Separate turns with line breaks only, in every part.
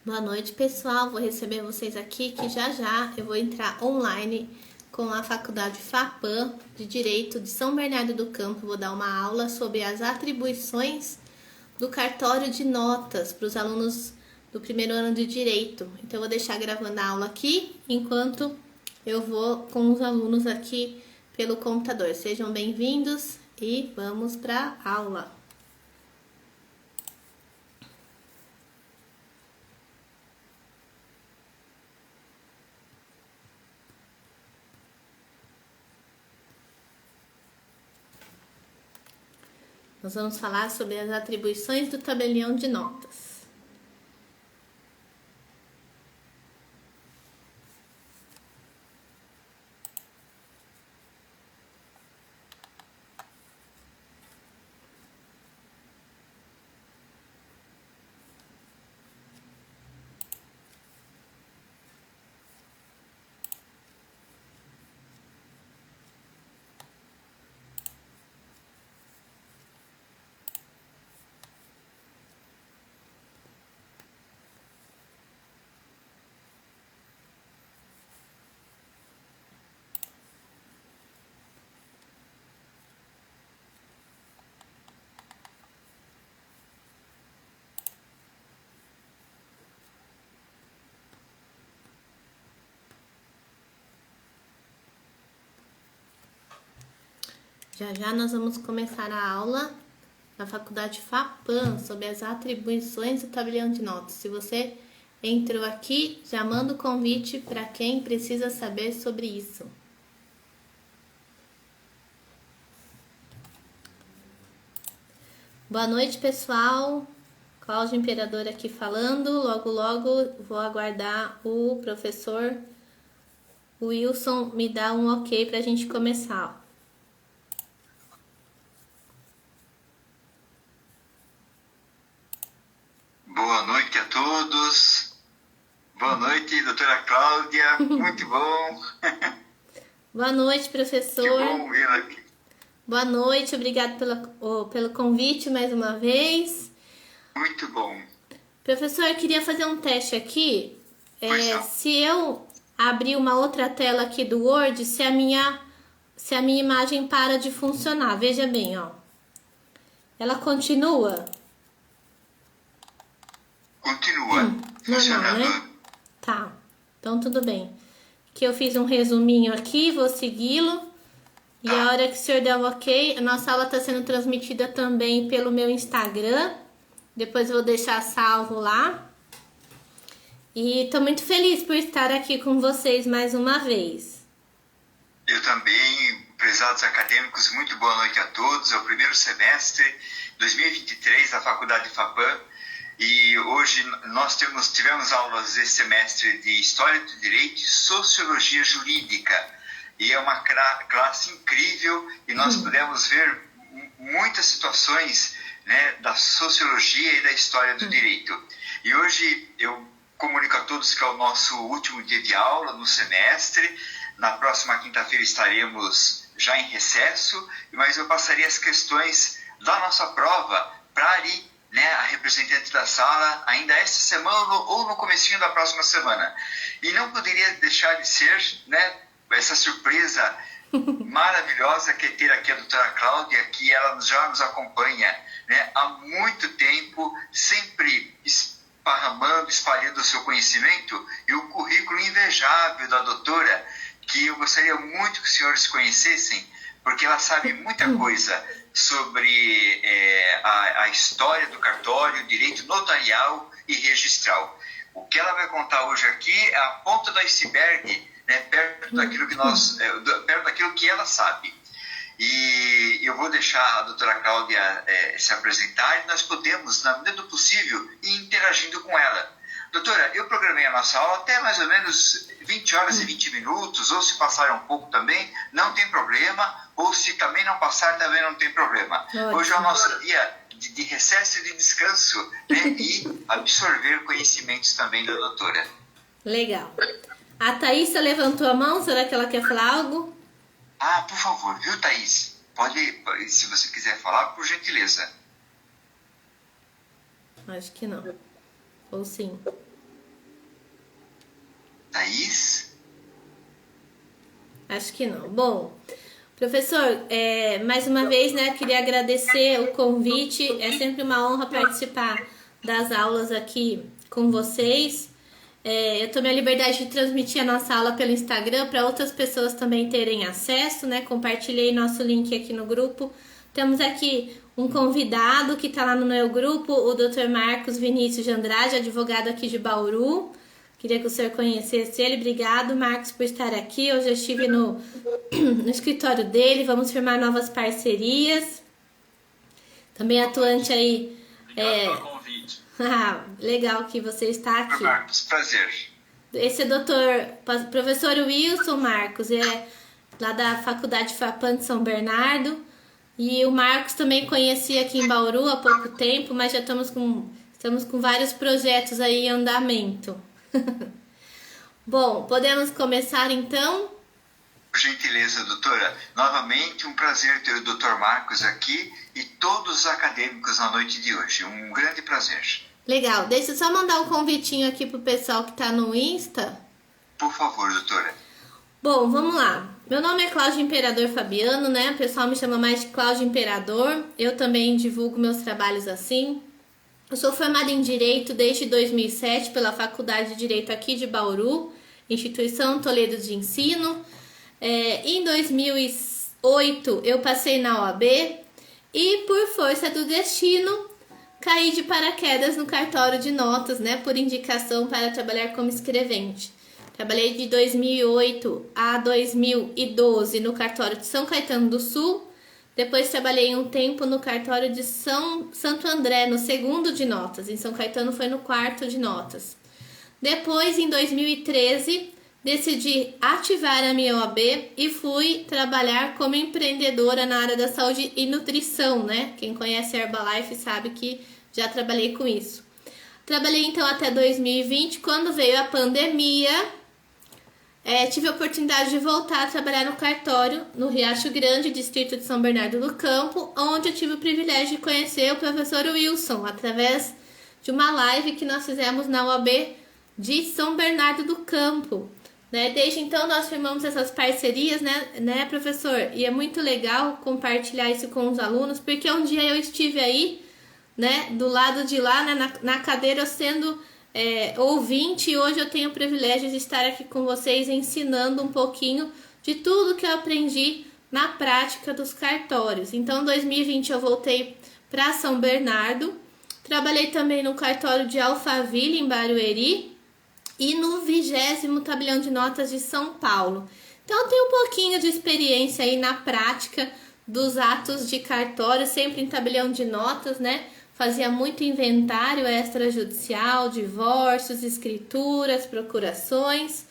Boa noite, pessoal. Vou receber vocês aqui que já eu vou entrar online com a Faculdade FAPAM de Direito de São Bernardo do Campo. Vou dar uma aula sobre as atribuições do cartório de notas para os alunos do primeiro ano de Direito. Então, eu vou deixar gravando a aula aqui enquanto eu vou com os alunos aqui pelo computador. Sejam bem-vindos e vamos para a aula. Nós vamos falar sobre as atribuições do tabelião de notas. Já nós vamos começar a aula na Faculdade FAPAM sobre as atribuições do tabelião de notas. Se você entrou aqui, já manda o convite para quem precisa saber sobre isso. Boa noite, pessoal. Cláudio Imperador aqui falando. Logo vou aguardar o professor Wilson me dar um ok para a gente começar.
Boa noite a todos. Boa noite, doutora Cláudia. Muito bom.
Boa noite, professor.
Que bom vê-la aqui.
Boa noite, obrigado pelo convite mais uma vez.
Muito bom.
Professor, eu queria fazer um teste aqui. Se eu abrir uma outra tela aqui do Word, se a minha imagem para de funcionar. Veja bem, ó. Ela continua?
Continua funcionando.
Normal, né? Tá, então tudo bem. Que eu fiz um resuminho aqui, vou segui-lo. E a hora que o senhor der o ok, a nossa aula está sendo transmitida também pelo meu Instagram. Depois eu vou deixar salvo lá. E estou muito feliz por estar aqui com vocês mais uma vez.
Eu também, prezados acadêmicos, muito boa noite a todos. É o primeiro semestre 2023 da Faculdade FAPAM. E hoje nós tivemos aulas esse semestre de História do Direito e Sociologia Jurídica. E é uma classe incrível e nós pudemos ver muitas situações, né, da sociologia e da história do direito. E hoje eu comunico a todos que é o nosso último dia de aula no semestre. Na próxima quinta-feira estaremos já em recesso, mas eu passarei as questões da nossa prova para ali, né, a representante da sala ainda esta semana ou no comecinho da próxima semana. E não poderia deixar de ser, né, essa surpresa maravilhosa que é ter aqui a doutora Cláudia, que ela já nos acompanha, né, há muito tempo, sempre espalhando o seu conhecimento e o currículo invejável da doutora, que eu gostaria muito que os senhores conhecessem, porque ela sabe muita coisa sobre a história do cartório, direito notarial e registral. O que ela vai contar hoje aqui é a ponta do iceberg, né, perto daquilo que ela sabe. E eu vou deixar a doutora Cláudia se apresentar e nós podemos, na medida do possível, ir interagindo com ela. Doutora, eu programei a nossa aula até mais ou menos 20 horas e 20 minutos, ou se passar um pouco também, não tem problema, ou se também não passar, também não tem problema.
Ótimo.
Hoje é o nosso dia de recesso e de descanso, né, e absorver conhecimentos também da doutora.
Legal. A Thaísa levantou a mão, será que ela quer falar algo?
Ah, por favor, viu, Thaís? Pode, se você quiser falar, por gentileza.
Acho que não. Ou sim.
Thaís?
Acho que não. Bom, professor, mais uma vez, né, queria agradecer o convite. É sempre uma honra participar das aulas aqui com vocês. Eu tomei a liberdade de transmitir a nossa aula pelo Instagram para outras pessoas também terem acesso, né? Compartilhei nosso link aqui no grupo. Temos aqui um convidado que está lá no meu grupo, o Dr. Marcos Vinícius de Andrade, advogado aqui de Bauru. Queria que o senhor conhecesse ele. Obrigado, Marcos, por estar aqui. Hoje eu estive no escritório dele. Vamos firmar novas parcerias. Também atuante aí.
Obrigado pelo convite.
Legal que você está aqui.
Marcos, prazer.
Esse é professor Wilson Marcos, é lá da Faculdade FAPAN de São Bernardo. E o Marcos também conheci aqui em Bauru há pouco tempo, mas já estamos com vários projetos aí em andamento. Bom, podemos começar então?
Por gentileza, doutora. Novamente, um prazer ter o Dr. Marcos aqui e todos os acadêmicos na noite de hoje. Um grande prazer.
Legal. Deixa eu só mandar um convitinho aqui pro pessoal que tá no Insta.
Por favor, doutora.
Bom, vamos lá. Meu nome é Cláudio Imperador Fabiano, né? O pessoal me chama mais de Cláudio Imperador. Eu também divulgo meus trabalhos assim. Eu sou formada em Direito desde 2007 pela Faculdade de Direito aqui de Bauru, Instituição Toledo de Ensino. Em 2008 eu passei na OAB e, por força do destino, caí de paraquedas no cartório de notas, né, por indicação para trabalhar como escrevente. Trabalhei de 2008 a 2012 no cartório de São Caetano do Sul. Depois trabalhei um tempo no cartório de Santo André, no 2º de notas. Em São Caetano foi no 4º de notas. Depois, em 2013, decidi ativar a minha OAB e fui trabalhar como empreendedora na área da saúde e nutrição, né? Quem conhece a Herbalife sabe que já trabalhei com isso. Trabalhei então até 2020, quando veio a pandemia. Tive a oportunidade de voltar a trabalhar no cartório, no Riacho Grande, distrito de São Bernardo do Campo, onde eu tive o privilégio de conhecer o professor Wilson, através de uma live que nós fizemos na UAB de São Bernardo do Campo. Né? Desde então nós firmamos essas parcerias, né, professor? E é muito legal compartilhar isso com os alunos, porque um dia eu estive aí, né, do lado de lá, né, na cadeira sendo ouvinte, e hoje eu tenho o privilégio de estar aqui com vocês ensinando um pouquinho de tudo que eu aprendi na prática dos cartórios. Então, em 2020 eu voltei para São Bernardo, trabalhei também no cartório de Alphaville, em Barueri, e no 20º tabelião de notas de São Paulo. Então, eu tenho um pouquinho de experiência aí na prática dos atos de cartório, sempre em tabelião de notas, né? Fazia muito inventário extrajudicial, divórcios, escrituras, procurações.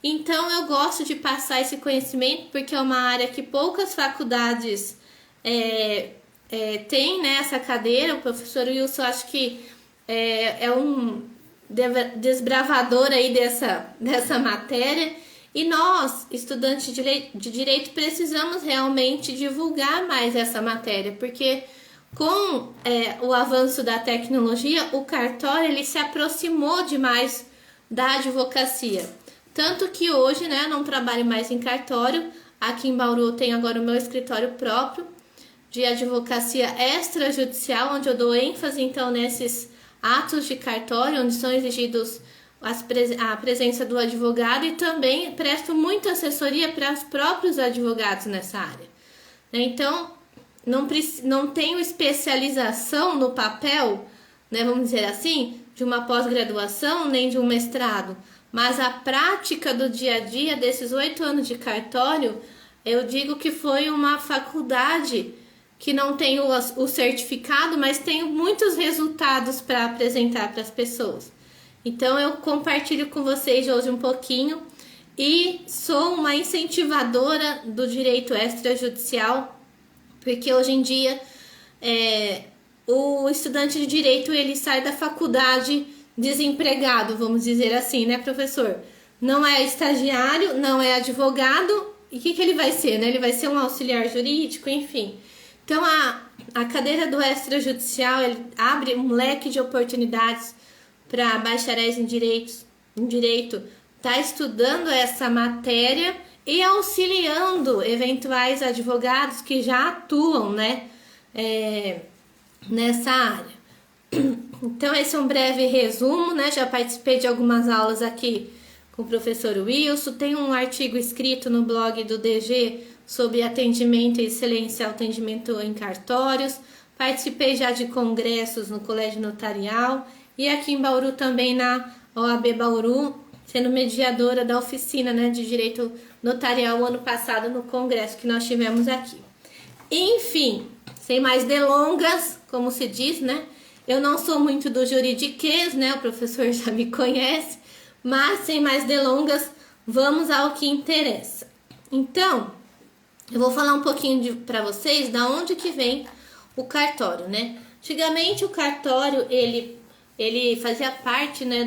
Então, eu gosto de passar esse conhecimento porque é uma área que poucas faculdades têm, né, essa cadeira. O professor Wilson, acho que é um desbravador aí dessa matéria. E nós, estudantes de direito, precisamos realmente divulgar mais essa matéria, porque com o avanço da tecnologia, o cartório ele se aproximou demais da advocacia. Tanto que hoje, né, eu não trabalho mais em cartório. Aqui em Bauru eu tenho agora o meu escritório próprio de advocacia extrajudicial, onde eu dou ênfase então nesses atos de cartório, onde são exigidos a presença do advogado, e também presto muita assessoria para os próprios advogados nessa área. Então, não tenho especialização no papel, né, vamos dizer assim, de uma pós-graduação, nem de um mestrado, mas a prática do dia a dia desses 8 anos de cartório, eu digo que foi uma faculdade que não tem o certificado, mas tenho muitos resultados para apresentar para as pessoas. Então, eu compartilho com vocês hoje um pouquinho e sou uma incentivadora do direito extrajudicial, porque hoje em dia o estudante de direito ele sai da faculdade desempregado, vamos dizer assim, né, professor? Não é estagiário, não é advogado, e o que ele vai ser, né? Ele vai ser um auxiliar jurídico, enfim. Então, a cadeira do extrajudicial ele abre um leque de oportunidades para bacharéis em direito está estudando essa matéria e auxiliando eventuais advogados que já atuam, né, nessa área. Então, esse é um breve resumo, né? Já participei de algumas aulas aqui com o professor Wilson. Tem um artigo escrito no blog do DG sobre atendimento e excelência ao atendimento em cartórios. Participei já de congressos no Colégio Notarial e aqui em Bauru também na OAB Bauru, sendo mediadora da oficina, né, de direito notarial o ano passado no congresso que nós tivemos aqui. Enfim, sem mais delongas, como se diz, né? Eu não sou muito do juridiquês, né? O professor já me conhece, mas sem mais delongas, vamos ao que interessa. Então, eu vou falar um pouquinho para vocês da onde que vem o cartório, né? Antigamente o cartório, ele fazia parte, né,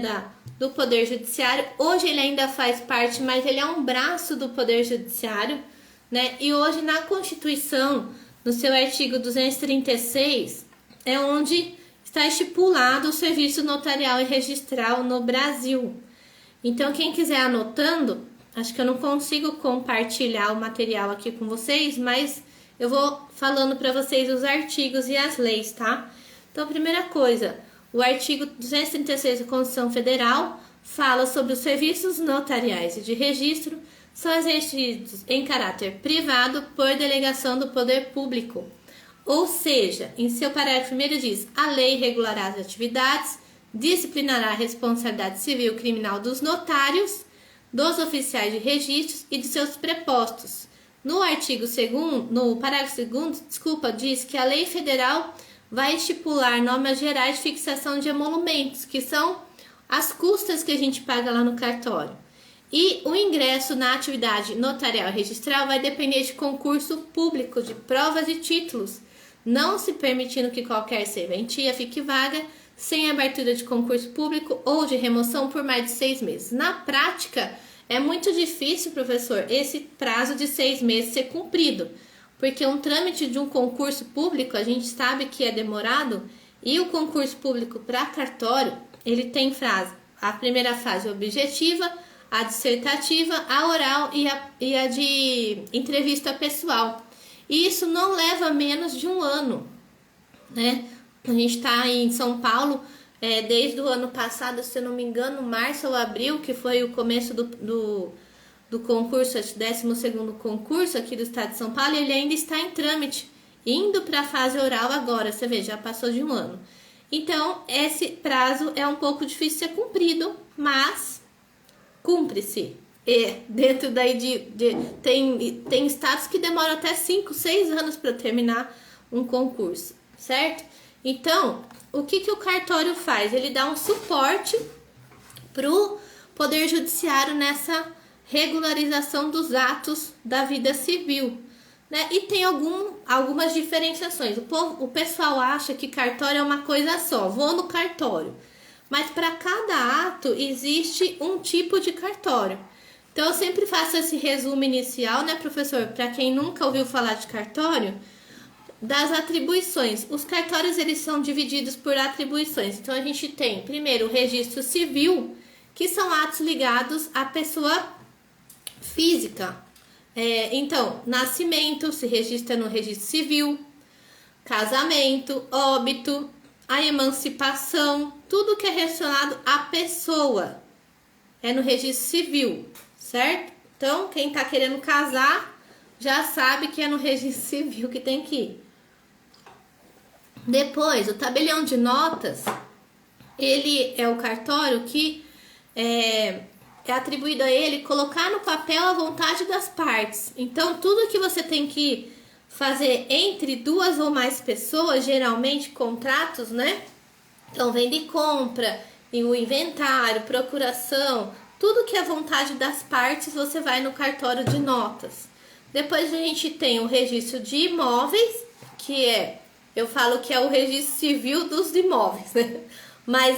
do Poder Judiciário. Hoje ele ainda faz parte, mas ele é um braço do Poder Judiciário, né? E hoje na Constituição, no seu artigo 236, é onde está estipulado o serviço notarial e registral no Brasil. Então, quem quiser anotando, acho que eu não consigo compartilhar o material aqui com vocês, mas eu vou falando para vocês os artigos e as leis, tá? Então, primeira coisa, o artigo 236 da Constituição Federal fala sobre os serviços notariais e de registro são exercidos em caráter privado por delegação do poder público. Ou seja, em seu parágrafo 1 diz: a lei regulará as atividades, disciplinará a responsabilidade civil e criminal dos notários, dos oficiais de registros e de seus prepostos. No artigo 2º, no parágrafo 2º, diz que a lei federal vai estipular normas gerais de fixação de emolumentos, que são as custas que a gente paga lá no cartório. E o ingresso na atividade notarial e registral vai depender de concurso público de provas e títulos, não se permitindo que qualquer serventia fique vaga sem abertura de concurso público ou de remoção por mais de 6 meses. Na prática, é muito difícil, professor, esse prazo de 6 meses ser cumprido, porque um trâmite de um concurso público, a gente sabe que é demorado, e o concurso público para cartório, ele tem a primeira fase objetiva, a dissertativa, a oral e a de entrevista pessoal. E isso não leva menos de 1 ano, né? A gente está em São Paulo desde o ano passado, se eu não me engano, março ou abril, que foi o começo do concurso, 12º concurso aqui do estado de São Paulo, e ele ainda está em trâmite, indo para a fase oral agora, você vê, já passou de 1 ano. Então, esse prazo é um pouco difícil de ser cumprido, mas cumpre-se. E dentro daí tem estados que demoram até 5, 6 anos para terminar um concurso, certo? Então, o que o cartório faz? Ele dá um suporte para o Poder Judiciário nessa regularização dos atos da vida civil, né? E tem algumas diferenciações. O pessoal acha que cartório é uma coisa só, vou no cartório. Mas para cada ato existe um tipo de cartório. Então, eu sempre faço esse resumo inicial, né, professor? Para quem nunca ouviu falar de cartório, das atribuições. Os cartórios, eles são divididos por atribuições. Então, a gente tem, primeiro, o registro civil, que são atos ligados à pessoa física. Então, nascimento se registra no registro civil, casamento, óbito, a emancipação, tudo que é relacionado à pessoa é no registro civil, certo? Então, quem está querendo casar já sabe que é no registro civil que tem que ir. Depois, o tabelião de notas, ele é o cartório que é atribuído a ele colocar no papel a vontade das partes. Então, tudo que você tem que fazer entre 2 ou mais pessoas, geralmente contratos, né? Então, venda e compra, e o inventário, procuração, tudo que é vontade das partes, você vai no cartório de notas. Depois a gente tem o registro de imóveis, que eu falo que é o registro civil dos imóveis, né? Mas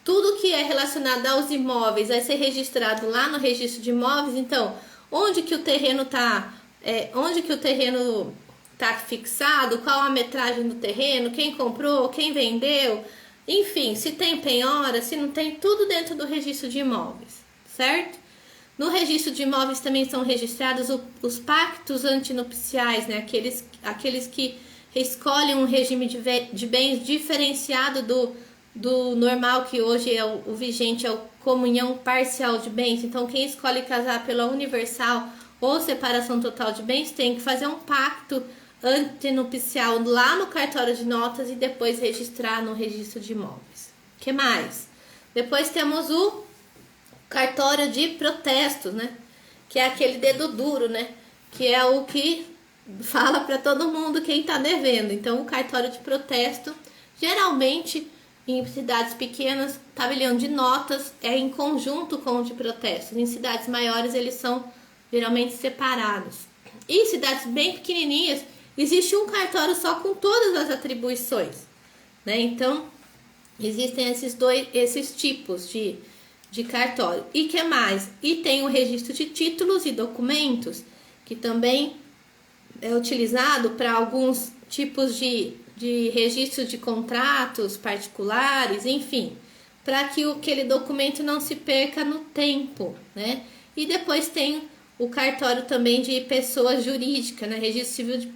tudo que é relacionado aos imóveis vai ser registrado lá no registro de imóveis. Então, onde que o terreno tá fixado, qual a metragem do terreno, quem comprou, quem vendeu, enfim, se tem penhora, se não tem, tudo dentro do registro de imóveis, certo? No registro de imóveis também são registrados os pactos antinupciais, né? Aqueles que escolhem um regime de bens diferenciado do normal, que hoje é o vigente, é a comunhão parcial de bens. Então, quem escolhe casar pela universal ou separação total de bens tem que fazer um pacto antinupcial lá no cartório de notas e depois registrar no registro de imóveis. O que mais? Depois temos o cartório de protestos, né? Que é aquele dedo duro, né? Que é o que fala para todo mundo quem está devendo. Então, o cartório de protesto, geralmente em cidades pequenas, tabelião de notas é em conjunto com o de protestos. Em cidades maiores, eles são geralmente separados. E em cidades bem pequenininhas, existe um cartório só com todas as atribuições, né? Então, existem esses tipos de cartório. E que mais? E tem o registro de títulos e documentos, que também é utilizado para alguns tipos de registro de contratos particulares, enfim, para que aquele documento não se perca no tempo, né? E depois tem o cartório também de pessoa jurídica, né? Registro civil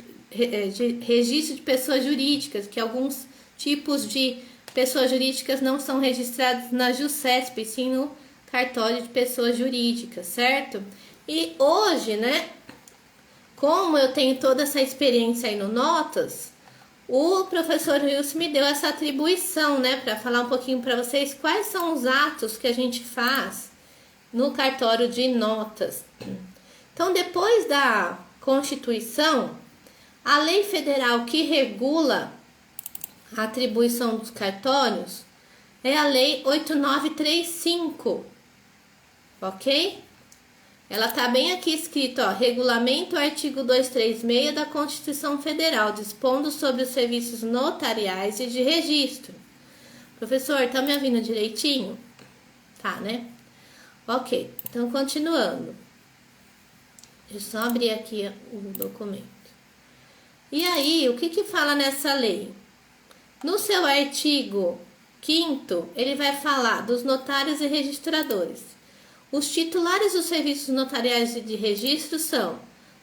registro de pessoas jurídicas, que alguns tipos de pessoas jurídicas não são registrados na JuSesp, sim no cartório de pessoas jurídicas, certo? E hoje, né, como eu tenho toda essa experiência aí no Notas, o professor Wilson me deu essa atribuição, né, para falar um pouquinho para vocês quais são os atos que a gente faz no cartório de notas. Então, depois da Constituição, a lei federal que regula a atribuição dos cartórios é a Lei 8935, ok? Ela tá bem aqui escrito, ó, regulamento artigo 236 da Constituição Federal, dispondo sobre os serviços notariais e de registro. Professor, tá me ouvindo direitinho? Tá, né? Ok, então continuando. Deixa eu só abrir aqui o documento. E aí, o que fala nessa lei? No seu artigo 5º, ele vai falar dos notários e registradores. Os titulares dos serviços notariais de registro são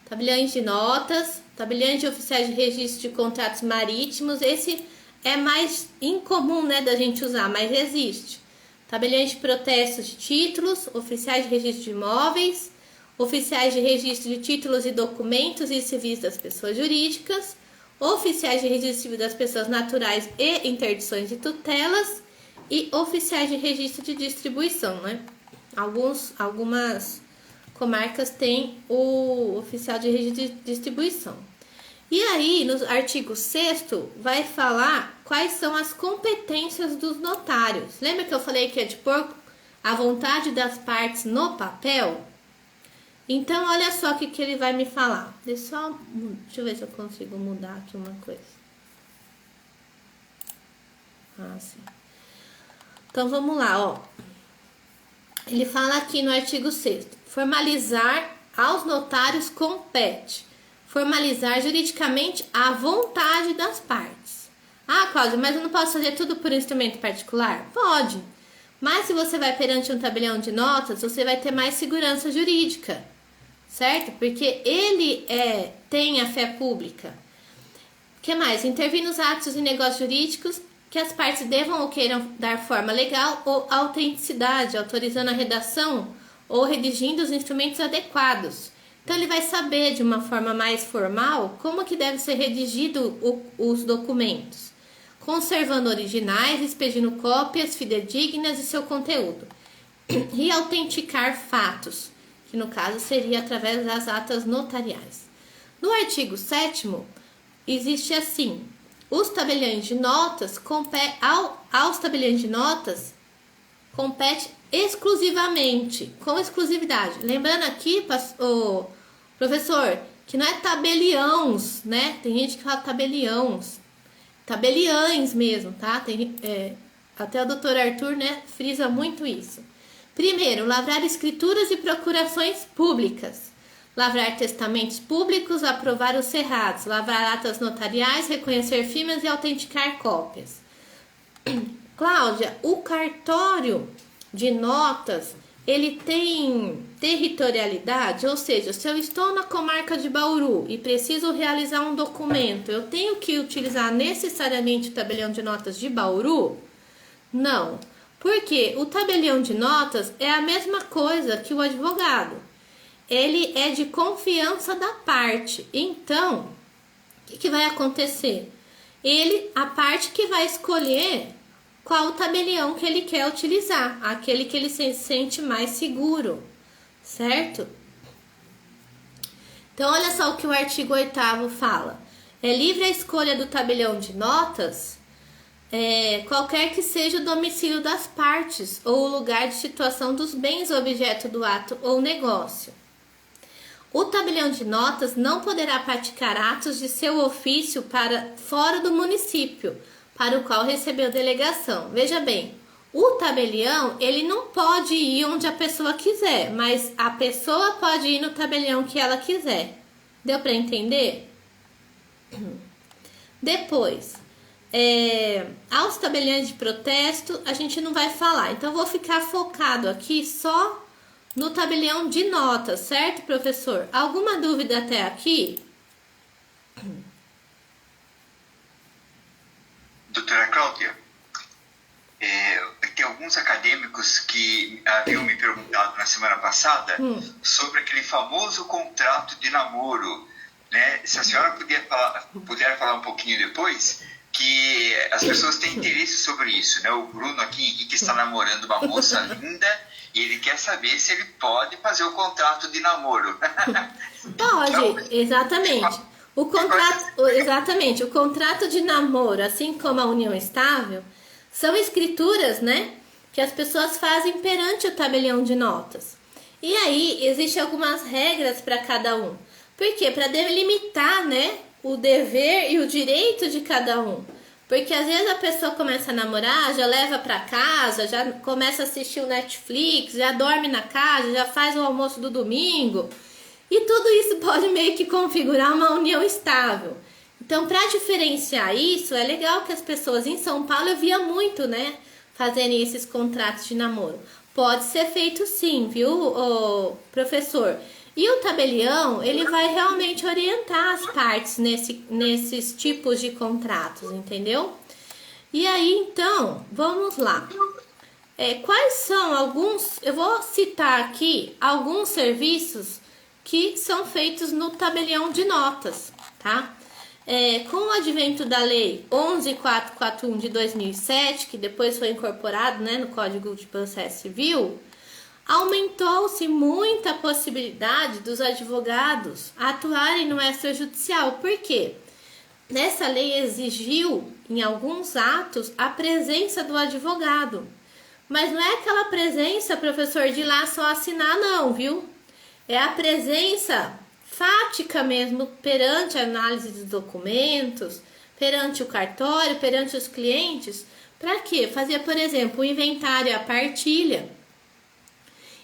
tabeliões de notas, tabeliões de oficiais de registro de contratos marítimos. Esse é mais incomum, né, da gente usar, mas existe. Tabeliões de protestos de títulos, oficiais de registro de imóveis, oficiais de registro de títulos e documentos e civis das pessoas jurídicas, oficiais de registro civil das pessoas naturais e interdições de tutelas e oficiais de registro de distribuição, né? Algumas comarcas têm o oficial de registro de distribuição. E aí, no artigo 6º, vai falar quais são as competências dos notários. Lembra que eu falei que é de pôr a vontade das partes no papel? Então, olha só o que ele vai me falar. Deixa eu ver se eu consigo mudar aqui uma coisa. Ah, sim. Então, vamos lá, ó. Ele fala aqui no artigo 6º. Formalizar aos notários compete. Formalizar juridicamente a vontade das partes. Ah, Cláudia, mas eu não posso fazer tudo por instrumento particular? Pode. Mas se você vai perante um tabelião de notas, você vai ter mais segurança jurídica, certo? Porque ele tem a fé pública. O que mais? Intervir nos atos e negócios jurídicos que as partes devam ou queiram dar forma legal ou autenticidade, autorizando a redação ou redigindo os instrumentos adequados. Então, ele vai saber de uma forma mais formal como que deve ser redigido os documentos, conservando originais, expedindo cópias fidedignas de seu conteúdo, e autenticar fatos, que no caso seria através das atas notariais. No artigo 7º, existe assim: os tabeliões de notas aos tabeliões de notas compete exclusivamente, com exclusividade. Lembrando aqui, o professor, que não é tabeliãos, né? Tem gente que fala tabeliãos, tabeliães mesmo, tá? Até o doutor Arthur, né, frisa muito isso. Primeiro, lavrar escrituras e procurações públicas. Lavrar testamentos públicos, aprovar os cerrados, lavrar atas notariais, reconhecer firmas e autenticar cópias. Cláudia, o cartório de notas, ele tem territorialidade, ou seja, se eu estou na comarca de Bauru e preciso realizar um documento, eu tenho que utilizar necessariamente o tabelião de notas de Bauru? Não, porque o tabelião de notas é a mesma coisa que o advogado. Ele é de confiança da parte. Então, o que vai acontecer? A parte que vai escolher qual o tabelião que ele quer utilizar, aquele que ele se sente mais seguro, certo? Então, olha só o que o artigo 8º fala. É livre a escolha do tabelião de notas, qualquer que seja o domicílio das partes ou o lugar de situação dos bens objeto do ato ou negócio. O tabelião de notas não poderá praticar atos de seu ofício para fora do município, para o qual recebeu delegação. Veja bem, o tabelião, ele não pode ir onde a pessoa quiser, mas a pessoa pode ir no tabelião que ela quiser. Deu para entender? Depois, aos tabeliões de protesto, a gente não vai falar. Então, eu vou ficar focado aqui só no tabelião de notas, certo, professor? Alguma dúvida até aqui?
Doutora Cláudia, tem alguns acadêmicos que haviam me perguntado na semana passada sobre aquele famoso contrato de namoro, né? Se a senhora puder falar um pouquinho depois, que as pessoas têm interesse sobre isso, né? O Bruno aqui, Henrique, está namorando uma moça linda e ele quer saber se ele pode fazer o contrato de namoro.
Pode,
então,
exatamente. O contrato de namoro, assim como a união estável, são escrituras, né, que as pessoas fazem perante o tabelião de notas. E aí, existem algumas regras para cada um. Por quê? Para delimitar, né, o dever e o direito de cada um. Porque às vezes a pessoa começa a namorar, já leva para casa, já começa a assistir o Netflix, já dorme na casa, já faz o almoço do domingo. E tudo isso pode meio que configurar uma união estável. Então, para diferenciar isso, é legal que as pessoas em São Paulo, eu via muito, né, fazerem esses contratos de namoro. Pode ser feito sim, viu, professor? E o tabelião, ele vai realmente orientar as partes nesses tipos de contratos, entendeu? E aí, então, vamos lá. Quais são alguns, eu vou citar aqui alguns serviços que são feitos no tabelião de notas, tá? Com o advento da lei 11.441 de 2007, que depois foi incorporado, né, no Código de Processo Civil, aumentou-se muito a possibilidade dos advogados atuarem no extrajudicial. Por quê? Nessa lei exigiu, em alguns atos, a presença do advogado. Mas não é aquela presença, professor, de ir lá só assinar, não, viu? É a presença fática mesmo, perante a análise dos documentos, perante o cartório, perante os clientes. Para quê? Fazer, por exemplo, o inventário e a partilha.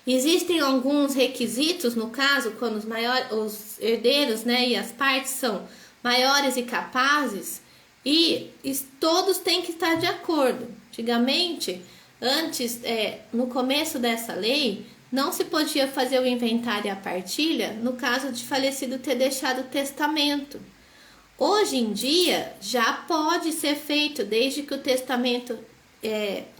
Existem alguns requisitos, no caso, quando os herdeiros, né, e as partes são maiores e capazes, e todos têm que estar de acordo. Antigamente, antes, no começo dessa lei, não se podia fazer o inventário e a partilha no caso de falecido ter deixado testamento. Hoje em dia, já pode ser feito, desde que o testamento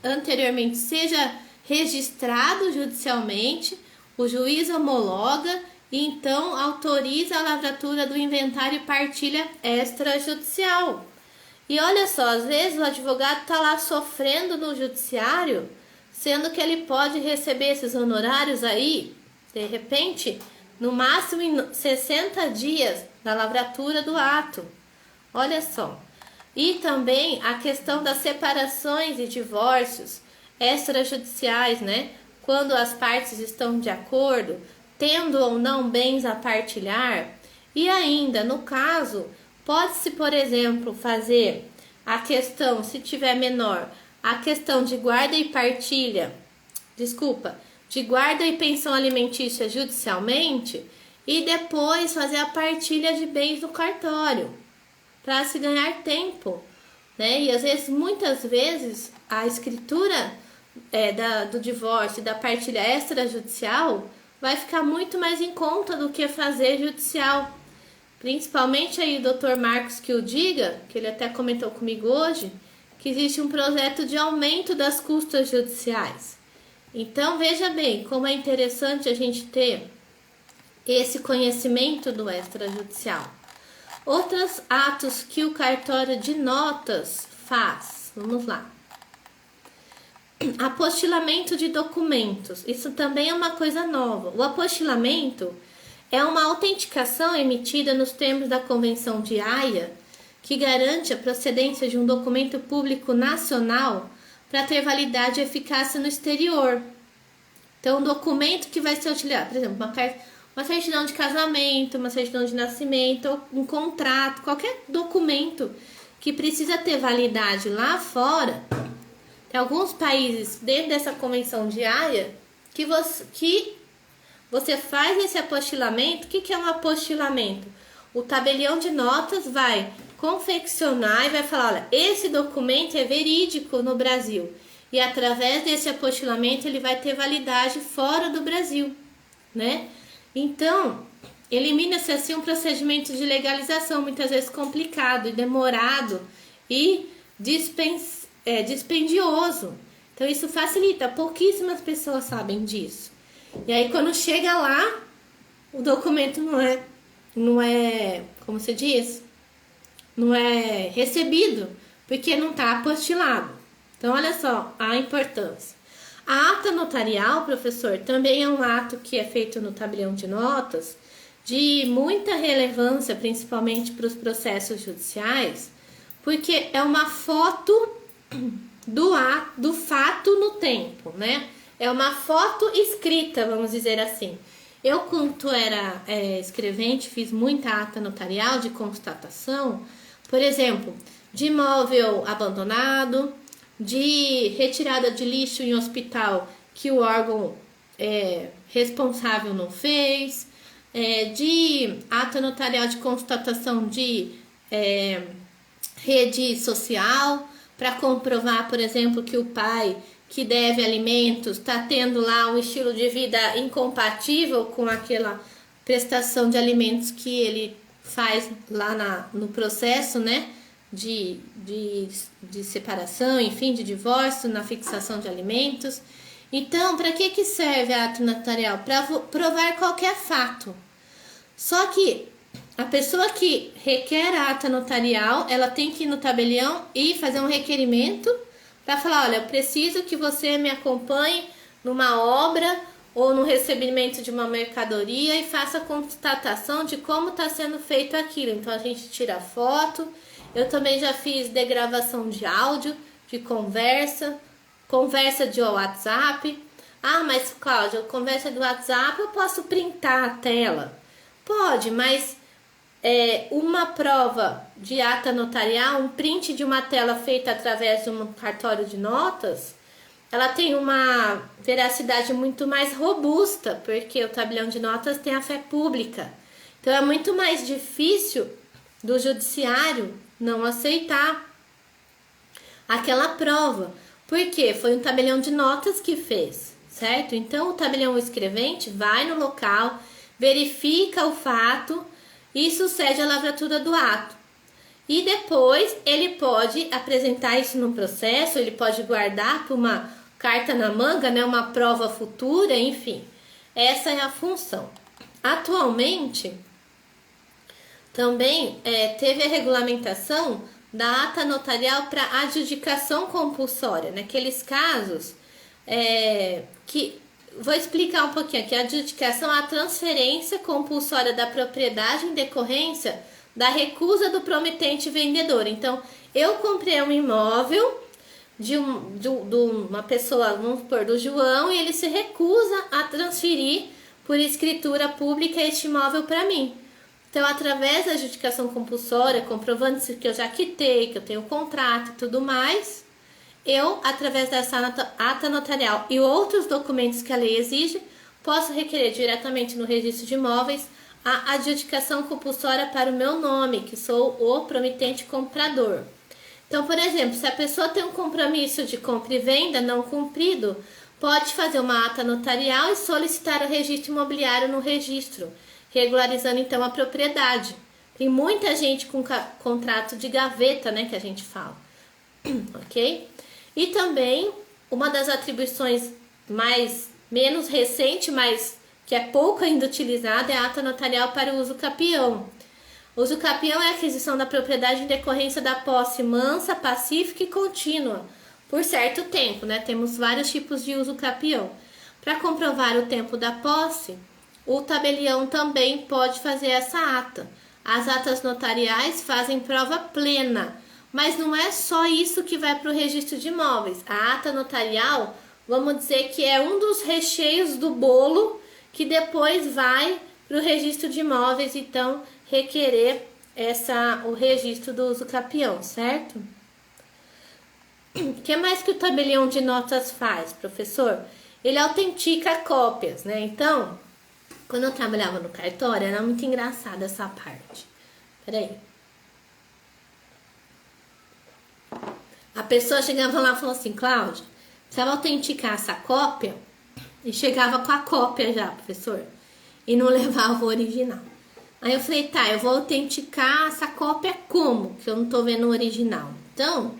anteriormente seja registrado judicialmente, o juiz homologa e então autoriza a lavratura do inventário e partilha extrajudicial. E olha só, às vezes o advogado está lá sofrendo no judiciário, sendo que ele pode receber esses honorários aí, de repente, no máximo em 60 dias da lavratura do ato. Olha só. E também a questão das separações e divórcios extrajudiciais, né? Quando as partes estão de acordo, tendo ou não bens a partilhar. E ainda, no caso, pode-se, por exemplo, fazer a questão, se tiver menor, a questão de guarda e partilha, de guarda e pensão alimentícia judicialmente e depois fazer a partilha de bens no cartório, para se ganhar tempo, né? E às vezes, muitas vezes, a escritura do divórcio e da partilha extrajudicial vai ficar muito mais em conta do que fazer judicial. Principalmente aí o Dr. Marcos que o diga, que ele até comentou comigo hoje, que existe um projeto de aumento das custas judiciais. Então, veja bem como é interessante a gente ter esse conhecimento do extrajudicial. Outros atos que o cartório de notas faz. Vamos lá. Apostilamento de documentos. Isso também é uma coisa nova. O apostilamento é uma autenticação emitida nos termos da Convenção de Haia, que garante a procedência de um documento público nacional para ter validade e eficácia no exterior. Então, um documento que vai ser utilizado, por exemplo, uma certidão de casamento, uma certidão de nascimento, um contrato, qualquer documento que precisa ter validade lá fora. Tem alguns países dentro dessa Convenção de Haia que você faz esse apostilamento. O que é um apostilamento? O tabelião de notas vai confeccionar e vai falar, olha, esse documento é verídico no Brasil. E através desse apostilamento ele vai ter validade fora do Brasil, né? Então, elimina-se assim um procedimento de legalização, muitas vezes complicado e demorado e dispendioso. Então, isso facilita. Pouquíssimas pessoas sabem disso. E aí, quando chega lá, o documento não é, como se diz? Não é recebido, porque não está apostilado. Então, olha só a importância. A ata notarial, professor, também é um ato que é feito no tabelião de notas, de muita relevância, principalmente para os processos judiciais, porque é uma foto do fato no tempo, né? É uma foto escrita, vamos dizer assim. Eu, quando era escrevente, fiz muita ata notarial de constatação, por exemplo, de imóvel abandonado, de retirada de lixo em hospital que o órgão responsável não fez, de ata notarial de constatação de rede social, para comprovar, por exemplo, que o pai que deve alimentos está tendo lá um estilo de vida incompatível com aquela prestação de alimentos que ele faz lá no processo, né? De separação, enfim, de divórcio, na fixação de alimentos. Então, para que serve a ata notarial? Para provar qualquer fato. Só que a pessoa que requer a ata notarial, ela tem que ir no tabelião e fazer um requerimento para falar, olha, eu preciso que você me acompanhe numa obra ou no recebimento de uma mercadoria e faça a constatação de como está sendo feito aquilo. Então, a gente tira foto. Eu também já fiz degravação de áudio, de conversa de WhatsApp. Ah, mas Cláudia, conversa do WhatsApp eu posso printar a tela? Pode, mas uma prova de ata notarial, um print de uma tela feita através de um cartório de notas, ela tem uma veracidade muito mais robusta, porque o tabelião de notas tem a fé pública. Então é muito mais difícil do judiciário não aceitar aquela prova, porque foi um tabelião de notas que fez, certo? Então o tabelião escrevente vai no local, verifica o fato e sucede a lavratura do ato. E depois ele pode apresentar isso no processo, ele pode guardar para uma carta na manga, né, uma prova futura, enfim. Essa é a função. Atualmente, também teve a regulamentação da ata notarial para adjudicação compulsória, naqueles casos que... Vou explicar um pouquinho aqui. A adjudicação é a transferência compulsória da propriedade em decorrência da recusa do promitente vendedor. Então, eu comprei um imóvel de uma pessoa, vamos supor, do João, e ele se recusa a transferir por escritura pública este imóvel para mim. Então, através da adjudicação compulsória, comprovando-se que eu já quitei, que eu tenho contrato e tudo mais, eu, através dessa ata notarial e outros documentos que a lei exige, posso requerer diretamente no registro de imóveis a adjudicação compulsória para o meu nome, que sou o promitente comprador. Então, por exemplo, se a pessoa tem um compromisso de compra e venda não cumprido, pode fazer uma ata notarial e solicitar o registro imobiliário no registro, regularizando então a propriedade. Tem muita gente com contrato de gaveta, né, que a gente fala, ok? E também, uma das atribuições menos recente, mas que é pouco ainda utilizada, é a ata notarial para o uso capião. O uso capião é a aquisição da propriedade em decorrência da posse mansa, pacífica e contínua, por certo tempo, né? Temos vários tipos de uso capião. Para comprovar o tempo da posse, o tabelião também pode fazer essa ata. As atas notariais fazem prova plena, mas não é só isso que vai para o registro de imóveis. A ata notarial, vamos dizer que é um dos recheios do bolo que depois vai para o registro de imóveis, então requerer o registro do uso capião, certo? O que mais que o tabelião de notas faz, professor? Ele autentica cópias, né? Então, quando eu trabalhava no cartório, era muito engraçada essa parte. Peraí. A pessoa chegava lá e falou assim, Cláudia, precisava autenticar essa cópia, e chegava com a cópia já, professor, e não levava o original. Aí eu falei, tá, eu vou autenticar essa cópia como? Que eu não tô vendo o original. Então,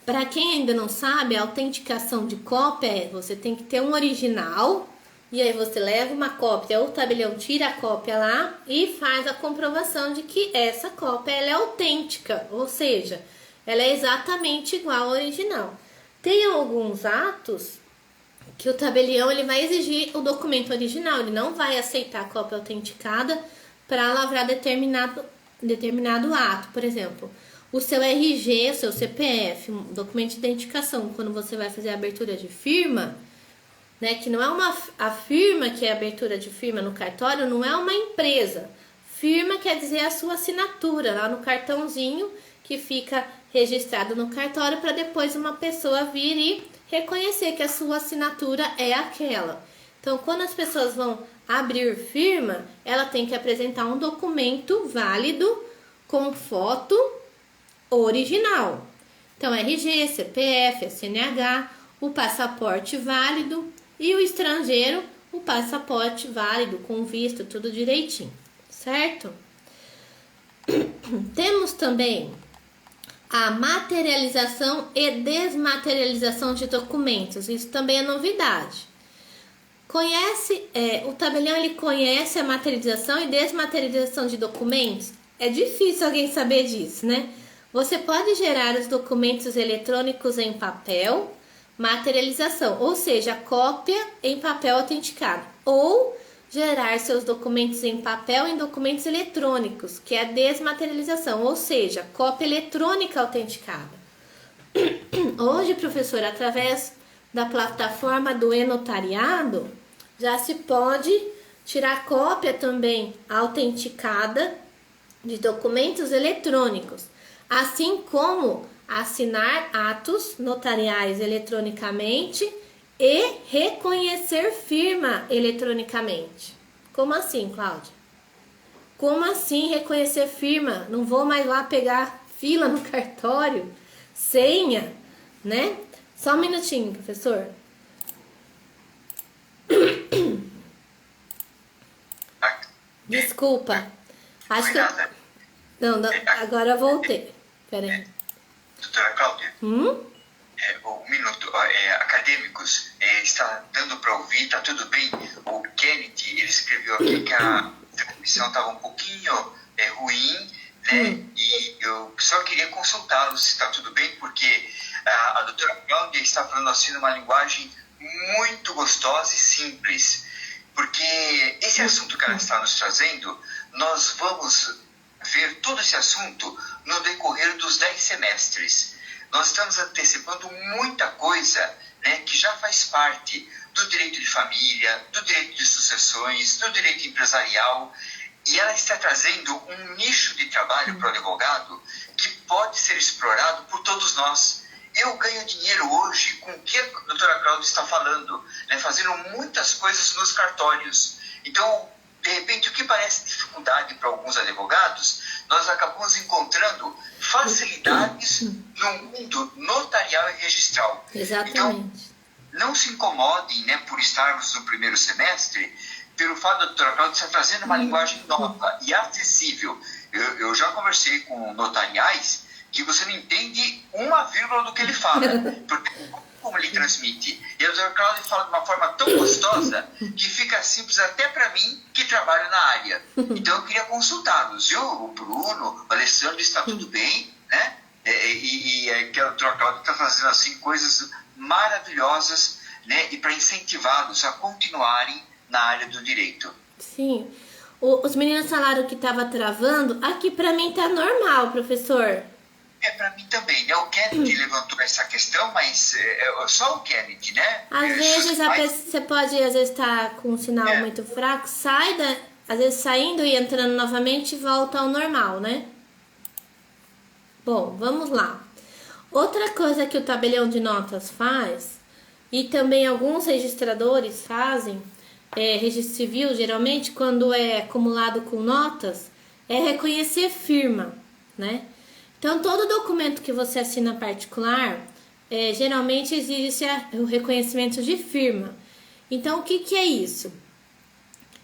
para quem ainda não sabe, a autenticação de cópia é, você tem que ter um original, e aí você leva uma cópia, o tabelião tira a cópia lá e faz a comprovação de que essa cópia ela é autêntica, ou seja, ela é exatamente igual ao original. Tem alguns atos que o tabelião ele vai exigir o documento original, ele não vai aceitar a cópia autenticada para lavrar determinado ato. Por exemplo, o seu RG, o seu CPF, um documento de identificação, quando você vai fazer a abertura de firma, né, que não é a firma que é a abertura de firma no cartório, não é uma empresa. Firma quer dizer a sua assinatura lá no cartãozinho que fica registrado no cartório para depois uma pessoa vir e reconhecer que a sua assinatura é aquela. Então, quando as pessoas vão abrir firma, ela tem que apresentar um documento válido com foto original. Então, RG, CPF, CNH, o passaporte válido e o estrangeiro, o passaporte válido, com visto, tudo direitinho, certo? Temos também a materialização e desmaterialização de documentos. Isso também é novidade. O tabelião ele conhece a materialização e desmaterialização de documentos? É difícil alguém saber disso, né? Você pode gerar os documentos eletrônicos em papel, materialização, ou seja, cópia em papel autenticado, ou gerar seus documentos em papel em documentos eletrônicos, que é a desmaterialização, ou seja, cópia eletrônica autenticada. Hoje, professor, através da plataforma do e-notariado, já se pode tirar cópia também autenticada de documentos eletrônicos, assim como assinar atos notariais eletronicamente e reconhecer firma eletronicamente. Como assim, Cláudia? Como assim reconhecer firma? Não vou mais lá pegar fila no cartório, senha, né? Só um minutinho, professor. Desculpa. Acho que não, agora eu voltei. Pera aí.
Doutora Cláudia, um minuto. Acadêmicos, está dando para ouvir, está tudo bem? O Kennedy, ele escreveu aqui que a transmissão estava um pouquinho ruim, né? E eu só queria consultá-lo se está tudo bem, porque a doutora Cláudia está falando assim numa linguagem muito gostosa e simples, porque esse assunto que ela está nos trazendo, nós vamos ver todo esse assunto no decorrer dos 10 semestres. Nós estamos antecipando muita coisa, né, que já faz parte do direito de família, do direito de sucessões, do direito empresarial, e ela está trazendo um nicho de trabalho para o advogado que pode ser explorado por todos nós. Eu ganho dinheiro hoje com o que a doutora Cláudia está falando, né, fazendo muitas coisas nos cartórios. Então, de repente, o que parece dificuldade para alguns advogados, nós acabamos encontrando facilidades no mundo notarial e registral.
Exatamente.
Então, não se incomodem, né, por estarmos no primeiro semestre, pelo fato da doutora Cláudia estar trazendo uma linguagem nova e acessível. Eu já conversei com notariais que você não entende uma vírgula do que ele fala, porque como ele transmite. E a doutora Cláudia fala de uma forma tão gostosa que fica simples até para mim que trabalho na área. Então eu queria consultá-los, viu? O Bruno, o Alessandro, está tudo bem, né? E que a doutora Cláudia está fazendo assim coisas maravilhosas, né? E para incentivá-los a continuarem na área do direito.
Sim. Os meninos falaram que estava travando. Aqui para mim tá normal, professor.
Para mim também, né? O Kennedy levantou essa questão, mas só o Kennedy, né?
Às vezes você pode, às vezes, estar com um sinal muito fraco, às vezes saindo e entrando novamente e volta ao normal, né? Bom, vamos lá. Outra coisa que o tabelião de notas faz, e também alguns registradores fazem, registro civil, geralmente, quando é acumulado com notas, é reconhecer firma, né? Então, todo documento que você assina particular, geralmente exige o reconhecimento de firma. Então, o que é isso?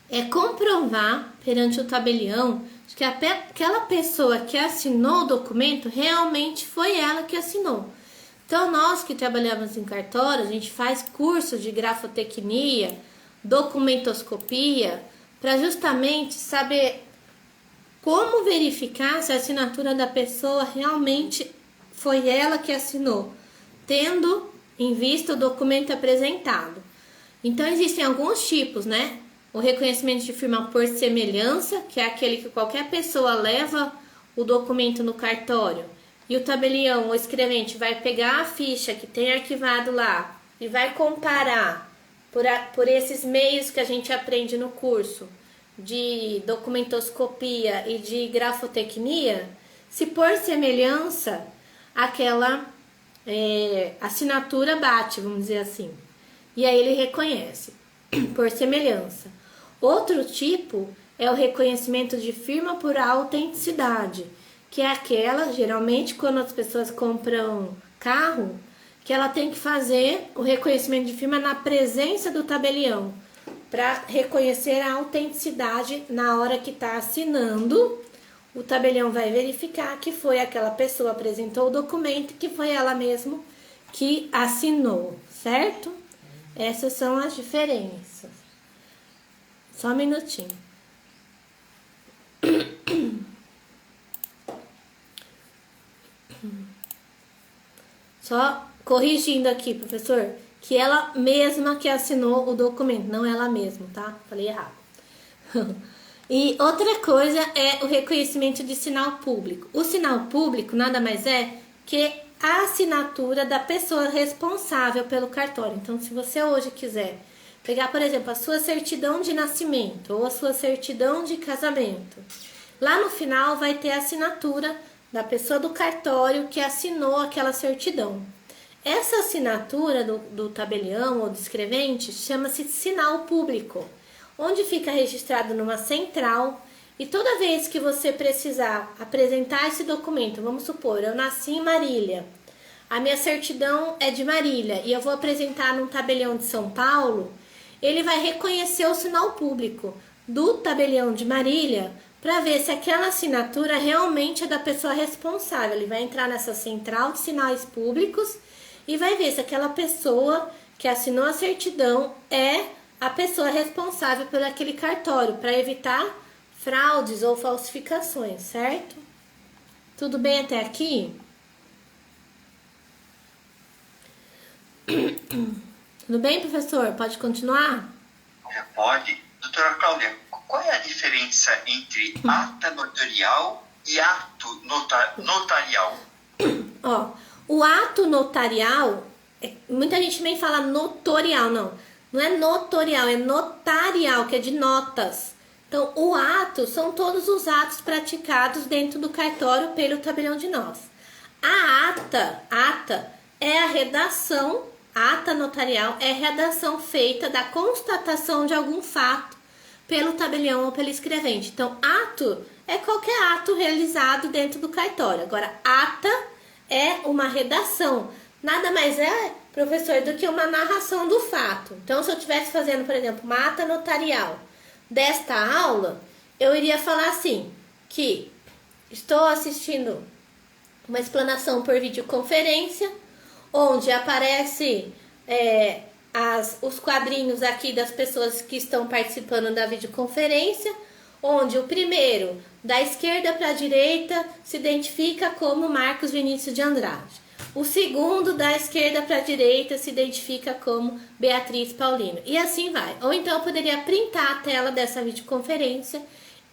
É comprovar perante o tabelião que aquela pessoa que assinou o documento realmente foi ela que assinou. Então, nós que trabalhamos em cartório, a gente faz curso de grafotecnia, documentoscopia, para justamente saber como verificar se a assinatura da pessoa realmente foi ela que assinou, tendo em vista o documento apresentado. Então, existem alguns tipos, né? O reconhecimento de firma por semelhança, que é aquele que qualquer pessoa leva o documento no cartório e o tabelião, o escrevente, vai pegar a ficha que tem arquivado lá e vai comparar por esses meios que a gente aprende no curso de documentoscopia e de grafotecnia, se por semelhança aquela assinatura bate, vamos dizer assim. E aí ele reconhece, por semelhança. Outro tipo é o reconhecimento de firma por autenticidade, que é aquela, geralmente, quando as pessoas compram carro, que ela tem que fazer o reconhecimento de firma na presença do tabelião, para reconhecer a autenticidade na hora que está assinando. O tabelião vai verificar que foi aquela pessoa que apresentou o documento, que foi ela mesma que assinou, certo? Essas são as diferenças. Só um minutinho. Só corrigindo aqui, professor, que ela mesma que assinou o documento, não ela mesma, tá? Falei errado. E outra coisa é o reconhecimento de sinal público. O sinal público nada mais é que a assinatura da pessoa responsável pelo cartório. Então, se você hoje quiser pegar, por exemplo, a sua certidão de nascimento ou a sua certidão de casamento, lá no final vai ter a assinatura da pessoa do cartório que assinou aquela certidão. Essa assinatura do tabelião ou do escrevente chama-se sinal público, onde fica registrado numa central, e toda vez que você precisar apresentar esse documento, vamos supor, eu nasci em Marília, a minha certidão é de Marília e eu vou apresentar num tabelião de São Paulo, ele vai reconhecer o sinal público do tabelião de Marília para ver se aquela assinatura realmente é da pessoa responsável. Ele vai entrar nessa central de sinais públicos e vai ver se aquela pessoa que assinou a certidão é a pessoa responsável por aquele cartório, para evitar fraudes ou falsificações, certo? Tudo bem até aqui? Tudo bem, professor? Pode continuar?
Pode. Doutora Cláudia, qual é a diferença entre ata notarial e ato notarial?
Ó, o ato notarial, muita gente também fala notorial, não é notorial, é notarial, que é de notas. Então, o ato são todos os atos praticados dentro do cartório pelo tabelião de notas. A ata é a redação, a ata notarial é a redação feita da constatação de algum fato pelo tabelião ou pelo escrevente. Então, ato é qualquer ato realizado dentro do cartório. Agora, ata é uma redação. Nada mais é, professor, do que uma narração do fato. Então, se eu estivesse fazendo, por exemplo, uma ata notarial desta aula, eu iria falar assim, que estou assistindo uma explanação por videoconferência, onde aparece os quadrinhos aqui das pessoas que estão participando da videoconferência, onde o primeiro, da esquerda para a direita, se identifica como Marcos Vinícius de Andrade. O segundo, da esquerda para a direita, se identifica como Beatriz Paulino. E assim vai. Ou então eu poderia printar a tela dessa videoconferência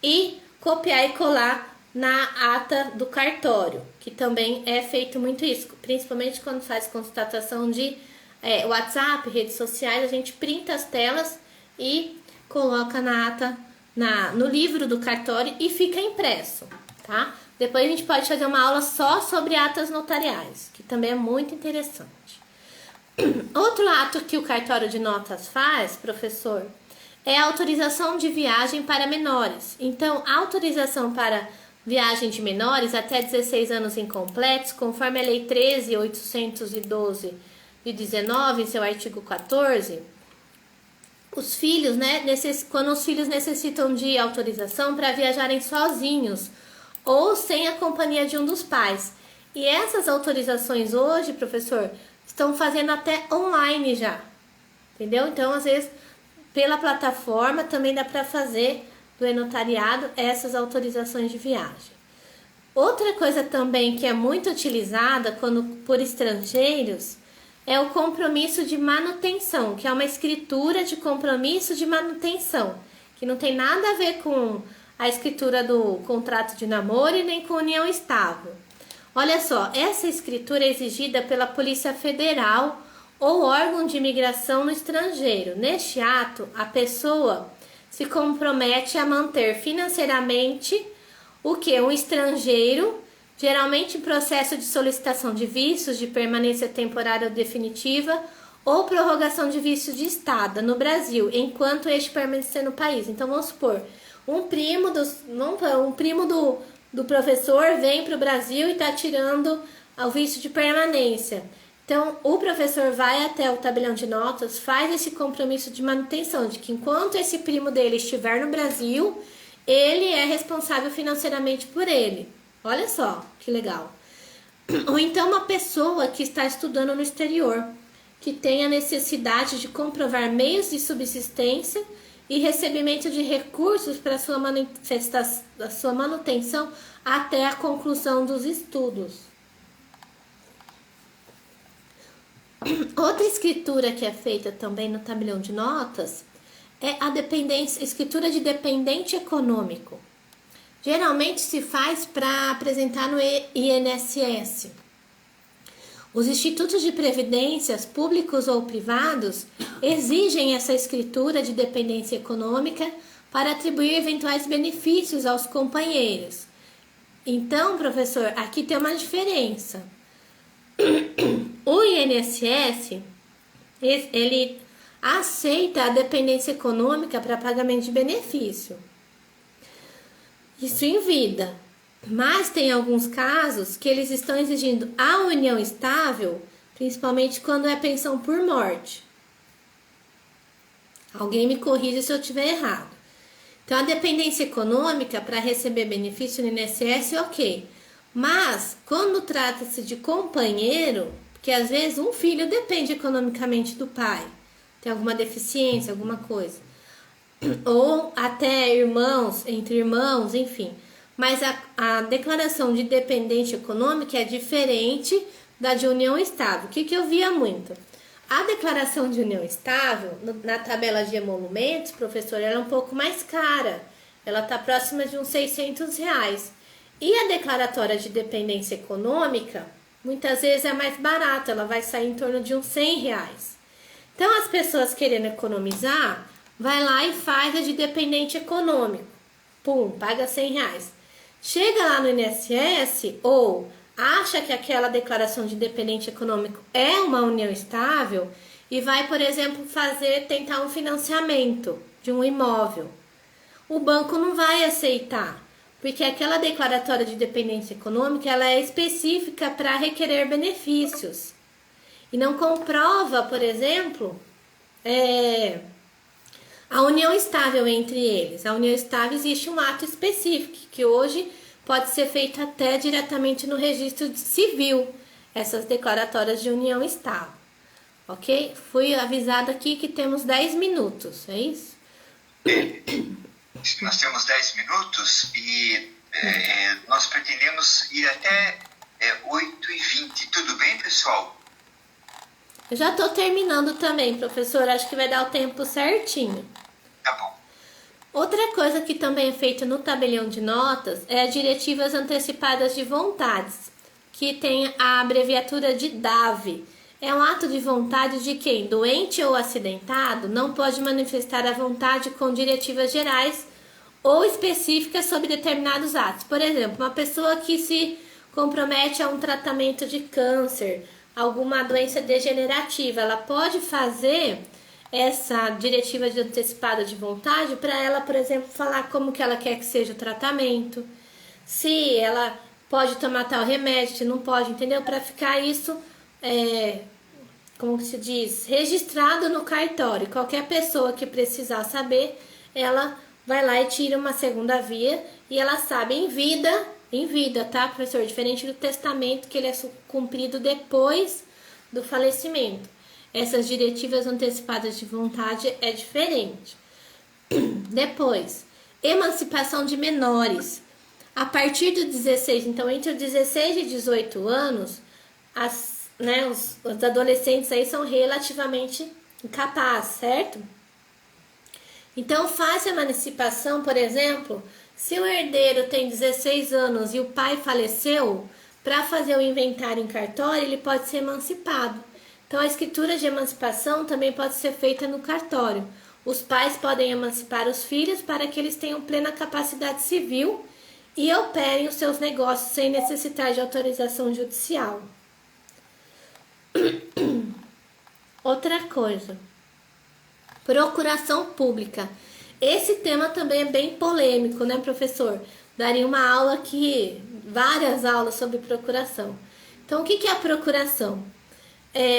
e copiar e colar na ata do cartório, que também é feito muito isso, principalmente quando faz constatação de WhatsApp, redes sociais, a gente printa as telas e coloca na ata, no livro do cartório e fica impresso, tá? Depois a gente pode fazer uma aula só sobre atas notariais, que também é muito interessante. Outro ato que o cartório de notas faz, professor, é a autorização de viagem para menores. Então, a autorização para viagem de menores até 16 anos incompletos, conforme a Lei 13.812 de 19, em seu artigo 14, os filhos, quando os filhos necessitam de autorização para viajarem sozinhos ou sem a companhia de um dos pais. E essas autorizações hoje, professor, estão fazendo até online já, entendeu? Então, às vezes, pela plataforma também dá para fazer do e-notariado essas autorizações de viagem. Outra coisa também que é muito utilizada por estrangeiros é o compromisso de manutenção, que é uma escritura de compromisso de manutenção, que não tem nada a ver com a escritura do contrato de namoro e nem com união estável. Olha só, essa escritura é exigida pela Polícia Federal ou órgão de imigração no estrangeiro. Neste ato, a pessoa se compromete a manter financeiramente um estrangeiro, geralmente em processo de solicitação de vistos de permanência temporária ou definitiva ou prorrogação de visto de estada no Brasil, enquanto este permanecer no país. Então, vamos supor, um primo do professor vem para o Brasil e está tirando o visto de permanência. Então, o professor vai até o tabelião de notas, faz esse compromisso de manutenção, de que enquanto esse primo dele estiver no Brasil, ele é responsável financeiramente por ele. Olha só, que legal. Ou então uma pessoa que está estudando no exterior, que tem a necessidade de comprovar meios de subsistência e recebimento de recursos para sua manutenção até a conclusão dos estudos. Outra escritura que é feita também no tabelião de notas é a escritura de dependente econômico. Geralmente se faz para apresentar no INSS. Os institutos de previdências, públicos ou privados, exigem essa escritura de dependência econômica para atribuir eventuais benefícios aos companheiros. Então, professor, aqui tem uma diferença. O INSS, ele aceita a dependência econômica para pagamento de benefício. Isso em vida. Mas tem alguns casos que eles estão exigindo a união estável, principalmente quando é pensão por morte. Alguém me corrija se eu estiver errado. Então, a dependência econômica para receber benefício no INSS, ok. Mas, quando trata-se de companheiro, porque às vezes um filho depende economicamente do pai, tem alguma deficiência, alguma coisa, ou até entre irmãos, enfim. Mas a declaração de dependente econômica é diferente da de união estável. O que eu via muito? A declaração de união estável, na tabela de emolumentos, professor, ela é um pouco mais cara. Ela está próxima de uns R$600. E a declaratória de dependência econômica, muitas vezes é mais barata. Ela vai sair em torno de uns R$100. Então, as pessoas querendo economizar, vai lá e faz a de dependente econômico. Pum, paga R$100. Chega lá no INSS ou acha que aquela declaração de dependente econômico é uma união estável e vai, por exemplo, tentar um financiamento de um imóvel. O banco não vai aceitar, Porque aquela declaratória de dependência econômica, ela é específica para requerer benefícios. E não comprova, por exemplo, a união estável entre eles. A união estável existe um ato específico, que hoje pode ser feito até diretamente no registro civil, essas declaratórias de união estável. Ok? Fui avisada aqui que temos 10 minutos, é isso?
Nós temos 10 minutos e nós pretendemos ir até 8h20. Tudo bem, pessoal?
Eu já estou terminando também, professor. Acho que vai dar o tempo certinho.
Tá bom.
Outra coisa que também é feita no tabelião de notas é as diretivas antecipadas de vontades, que tem a abreviatura de DAV. É um ato de vontade de quem, doente ou acidentado, não pode manifestar a vontade com diretivas gerais ou específicas sobre determinados atos. Por exemplo, uma pessoa que se compromete a um tratamento de câncer, alguma doença degenerativa, ela pode fazer essa diretiva de antecipada de vontade para ela, por exemplo, falar como que ela quer que seja o tratamento, se ela pode tomar tal remédio, se não pode, entendeu? Para ficar isso, como se diz, registrado no cartório. Qualquer pessoa que precisar saber, ela vai lá e tira uma segunda via e ela sabe em vida, tá, professor? Diferente do testamento, que ele é cumprido depois do falecimento. Essas diretivas antecipadas de vontade é diferente. Depois, emancipação de menores. A partir do 16, então entre os 16 e 18 anos, os adolescentes aí são relativamente incapazes, certo? Então faz a emancipação, por exemplo, se o herdeiro tem 16 anos e o pai faleceu, para fazer o inventário em cartório, ele pode ser emancipado. Então a escritura de emancipação também pode ser feita no cartório. Os pais podem emancipar os filhos para que eles tenham plena capacidade civil e operem os seus negócios sem necessitar de autorização judicial. Outra coisa, procuração pública. Esse tema também é bem polêmico, né, professor? Daria uma aula aqui, várias aulas sobre procuração. Então, o que é a procuração?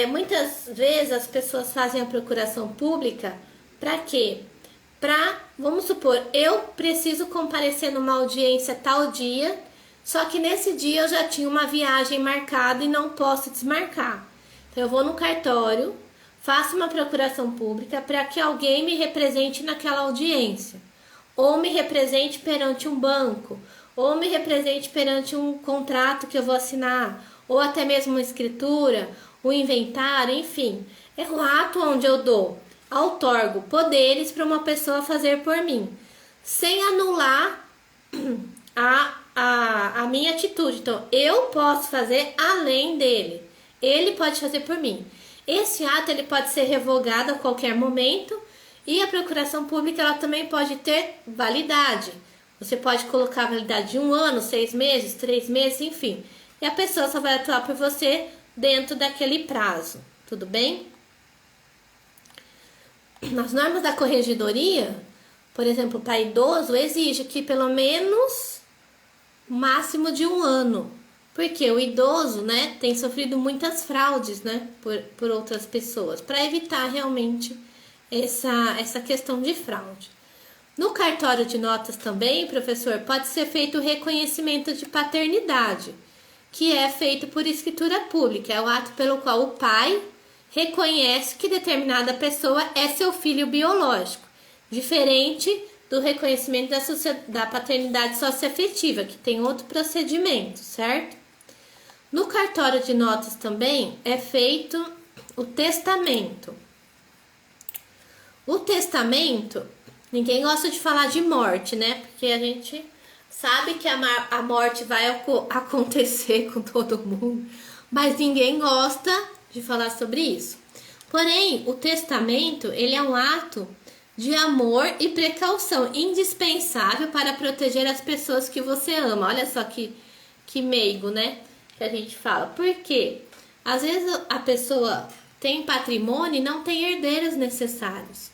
Muitas vezes as pessoas fazem a procuração pública para quê? Vamos supor, eu preciso comparecer numa audiência tal dia, só que nesse dia eu já tinha uma viagem marcada e não posso desmarcar. Então, eu vou no cartório, faço uma procuração pública para que alguém me represente naquela audiência, ou me represente perante um banco, ou me represente perante um contrato que eu vou assinar, ou até mesmo uma escritura, um inventário, enfim. É um ato onde eu outorgo poderes para uma pessoa fazer por mim, sem anular a minha atitude. Então, eu posso fazer além dele, ele pode fazer por mim. Esse ato ele pode ser revogado a qualquer momento e a procuração pública ela também pode ter validade. Você pode colocar a validade de 1 ano, 6 meses, 3 meses, enfim. E a pessoa só vai atuar por você dentro daquele prazo, tudo bem? Nas normas da corregedoria, por exemplo, para idoso, exige que pelo menos máximo de 1 ano. Porque o idoso, né, tem sofrido muitas fraudes, né, por outras pessoas, para evitar realmente essa questão de fraude. No cartório de notas também, professor, pode ser feito o reconhecimento de paternidade, que é feito por escritura pública. É o ato pelo qual o pai reconhece que determinada pessoa é seu filho biológico, diferente do reconhecimento da paternidade socioafetiva, que tem outro procedimento, certo? No cartório de notas também é feito o testamento. O testamento, ninguém gosta de falar de morte, né? Porque a gente sabe que a morte vai acontecer com todo mundo, mas ninguém gosta de falar sobre isso. Porém, o testamento, ele é um ato de amor e precaução indispensável para proteger as pessoas que você ama. Olha só que meigo, né? Que a gente fala. Por quê? Às vezes a pessoa tem patrimônio e não tem herdeiros necessários.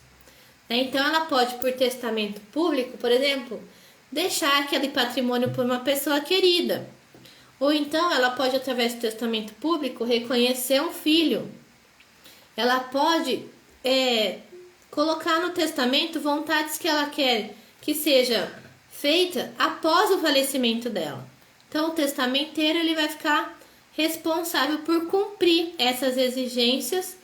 Então ela pode, por testamento público, por exemplo, deixar aquele patrimônio para uma pessoa querida. Ou então ela pode, através do testamento público, reconhecer um filho. Ela pode colocar no testamento vontades que ela quer que seja feita após o falecimento dela. Então o testamenteiro ele vai ficar responsável por cumprir essas exigências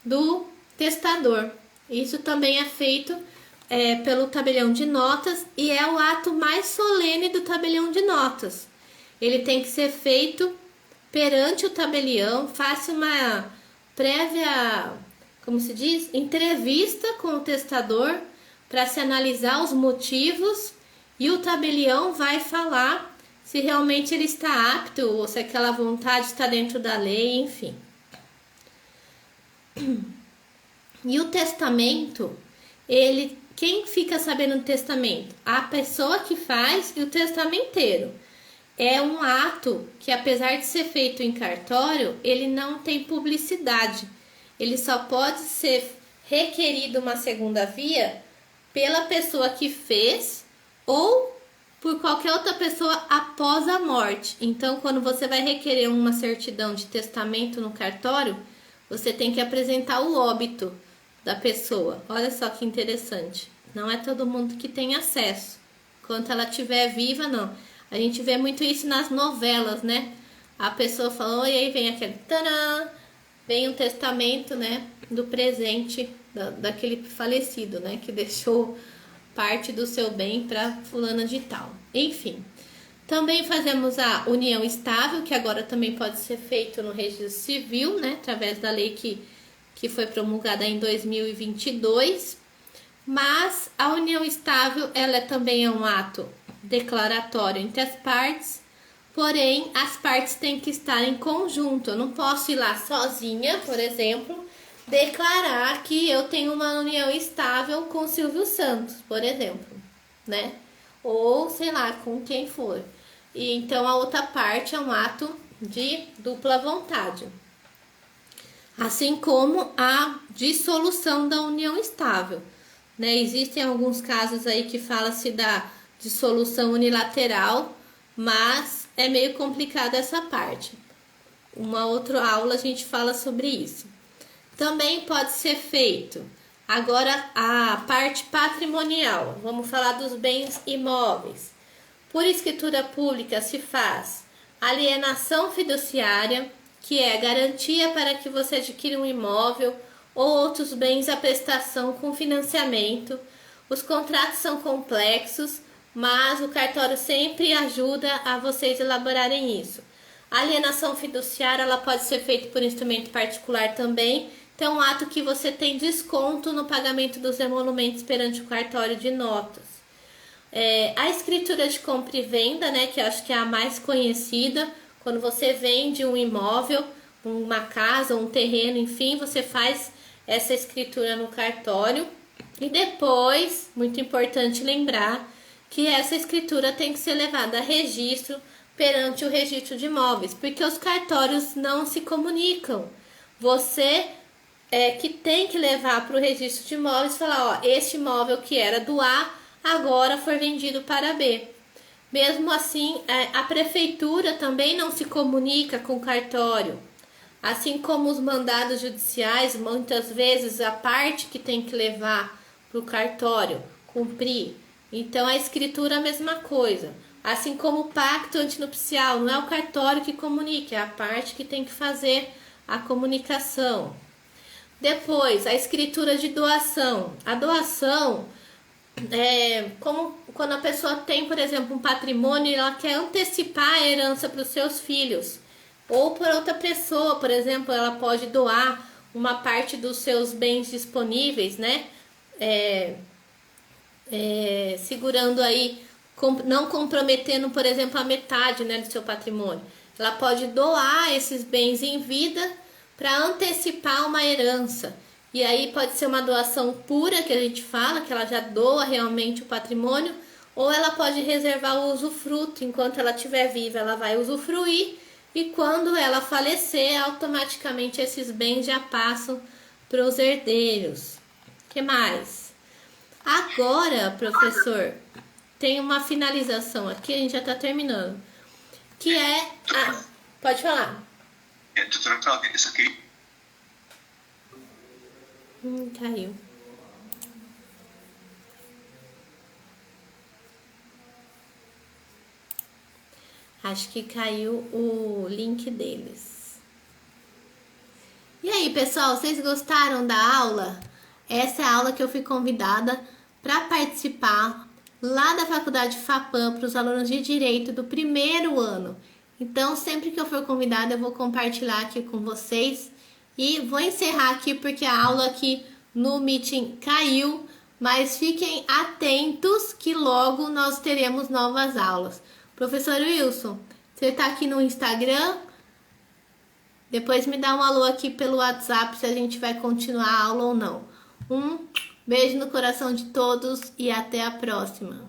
do testador. Isso também é feito pelo tabelião de notas e é o ato mais solene do tabelião de notas. Ele tem que ser feito perante o tabelião, faça uma prévia, como se diz, entrevista com o testador para se analisar os motivos e o tabelião vai falar se realmente ele está apto ou se aquela vontade está dentro da lei, enfim. E o testamento, quem fica sabendo do testamento? A pessoa que faz e o testamenteiro. É um ato que, apesar de ser feito em cartório, ele não tem publicidade. Ele só pode ser requerido uma segunda via pela pessoa que fez ou por qualquer outra pessoa após a morte. Então, quando você vai requerer uma certidão de testamento no cartório, você tem que apresentar o óbito da pessoa. Olha só que interessante. Não é todo mundo que tem acesso. Enquanto ela estiver viva, não. A gente vê muito isso nas novelas, né? A pessoa fala, e aí vem aquele tadã, vem um testamento, né? Do presente daquele falecido, né? Que deixou parte do seu bem para fulana de tal. Enfim. Também fazemos a união estável, que agora também pode ser feito no registro civil, né? Através da lei que foi promulgada em 2022. Mas a união estável, ela também é um ato declaratório entre as partes, porém as partes têm que estar em conjunto. Eu não posso ir lá sozinha, por exemplo, declarar que eu tenho uma união estável com Silvio Santos, por exemplo, né? Ou sei lá, com quem for. E então a outra parte é um ato de dupla vontade. Assim como a dissolução da união estável, né? Existem alguns casos aí que fala-se da dissolução unilateral, mas é meio complicada essa parte. Uma outra aula a gente fala sobre isso. Também pode ser feito agora a parte patrimonial. Vamos falar dos bens imóveis. Por escritura pública se faz alienação fiduciária, que é garantia para que você adquira um imóvel ou outros bens à prestação com financiamento. Os contratos são complexos, mas o cartório sempre ajuda a vocês elaborarem isso. A alienação fiduciária ela pode ser feita por instrumento particular também. Então, um ato que você tem desconto no pagamento dos emolumentos perante o cartório de notas. A escritura de compra e venda, né, que eu acho que é a mais conhecida, quando você vende um imóvel, uma casa, um terreno, enfim, você faz essa escritura no cartório. E depois, muito importante lembrar que essa escritura tem que ser levada a registro perante o registro de imóveis, porque os cartórios não se comunicam. Você que tem que levar para o registro de imóveis e falar, ó, este imóvel que era do A, agora foi vendido para B. Mesmo assim, a prefeitura também não se comunica com o cartório. Assim como os mandados judiciais, muitas vezes a parte que tem que levar para o cartório cumprir. Então a escritura é a mesma coisa. Assim como o pacto antinupcial, não é o cartório que comunica, é a parte que tem que fazer a comunicação. Depois, a escritura de doação. A doação como quando a pessoa tem, por exemplo, um patrimônio e ela quer antecipar a herança para os seus filhos. Ou por outra pessoa, por exemplo, ela pode doar uma parte dos seus bens disponíveis, né? Segurando aí, não comprometendo, por exemplo, a metade, né, do seu patrimônio. Ela pode doar esses bens em vida para antecipar uma herança. E aí pode ser uma doação pura, que a gente fala, que ela já doa realmente o patrimônio, ou ela pode reservar o usufruto. Enquanto ela estiver viva, ela vai usufruir, e quando ela falecer, automaticamente esses bens já passam para os herdeiros. O que mais? Agora, professor, tem uma finalização aqui, a gente já tá terminando. Que é a... Pode falar.
Doutora Cláudia, eu só queria...
Caiu. Acho que caiu o link deles. E aí, pessoal, vocês gostaram da aula? Essa é a aula que eu fui convidada para participar lá da Faculdade FAPAM para os alunos de Direito do primeiro ano. Então, sempre que eu for convidada, eu vou compartilhar aqui com vocês. E vou encerrar aqui porque a aula aqui no Meeting caiu. Mas fiquem atentos que logo nós teremos novas aulas. Professor Wilson, você está aqui no Instagram? Depois me dá um alô aqui pelo WhatsApp se a gente vai continuar a aula ou não. Um beijo no coração de todos e até a próxima.